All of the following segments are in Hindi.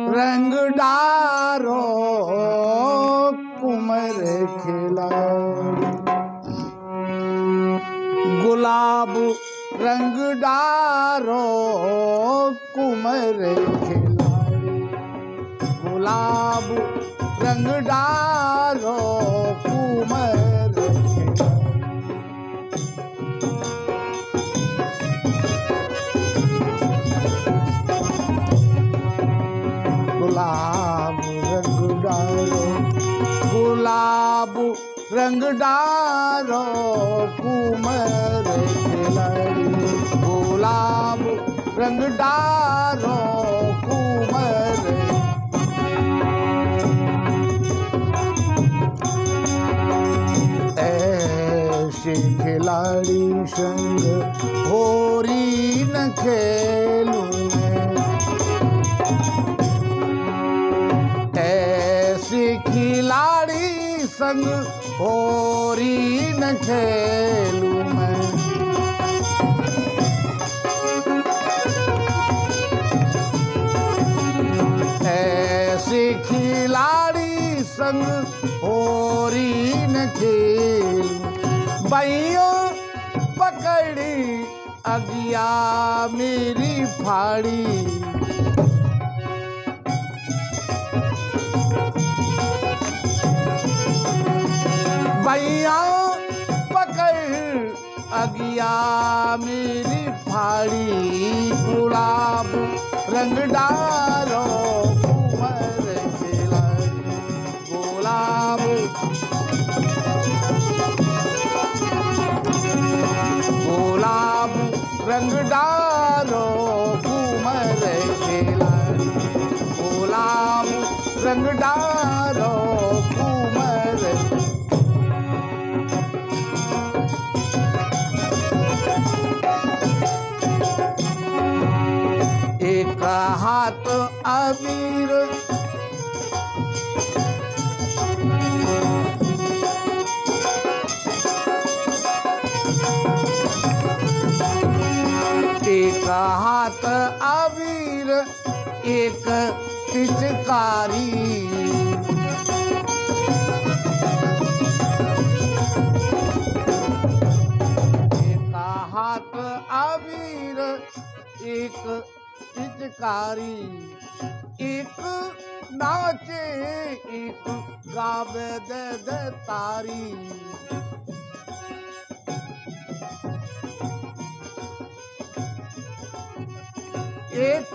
रंग डारो कुमर खिलाड़ी, गुलाब रंग डारो कुमर खिलाड़ी, गुलाब रंग डारो कुमर खिलाड़ी। गुलाब रंग डारो, गुलाब रंग डारो कुमर खिलाड़ी, गुलाब रंग डारो कुमर। ऐसे खिलाड़ी संग होरी न खेलूं मैं, ऐसे खिलाड़ी संग होरी न खेलूं मैं। ऐसे खिलाड़ी संग होरी न खेलूं, बाइयों पकड़ी अगिया मेरी फाड़ी, भैया पकड़ अगिया मेरी फाड़ी, गुलाब रंग डारो कुमर खिलाड़ी, गुलाब गुलाब रंग डारो कुमर खिलाड़ी, गुलाब रंग डारो कुमर। एक हाथ अबीर, एक हाथ अबीर एक पिचकारी, एक हाथ अबीर एक पिचकारी, एक नाचे एक गावे दे तारी, एक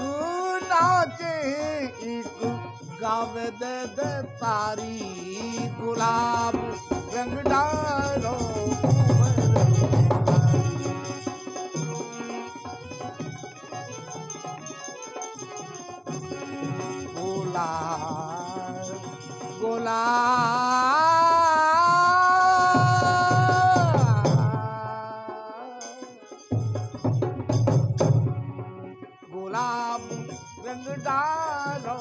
नाचे एक गावे दे तारी, गुलाब रंग डारो गुलाब रंग डारो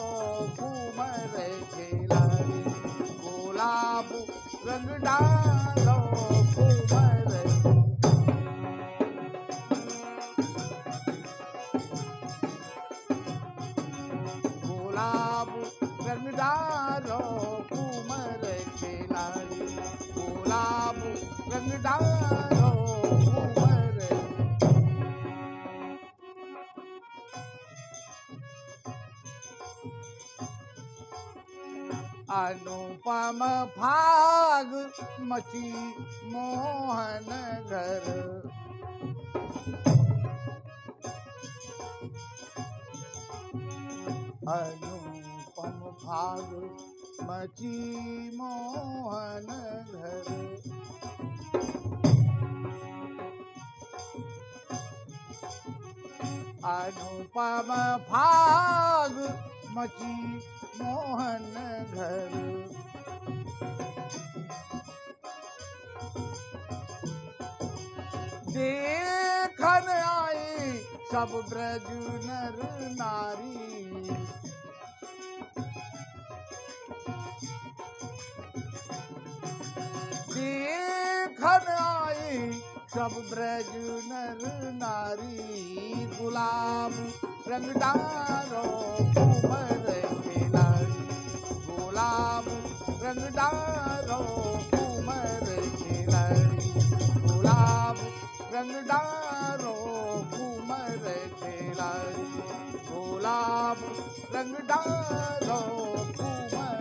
कुमर खिलाड़ी, गुलाब रंग डारो कुमर। गुलाब रंग डारो कुमर खिलाड़ी, गुलाब रंग डारो कुमर। अनुपम भाग मची मोहन घर, अनुपम भाग मची मोहन घर, अनुपम भाग मची मोहन घर, देखन आए सब ब्रज नर नारी, देखन आए सब ब्रज नर नारी, गुलाब रंग डारो कुमर डारो घूमर खिलाड़ी, गुलाब रंग डारो घूमर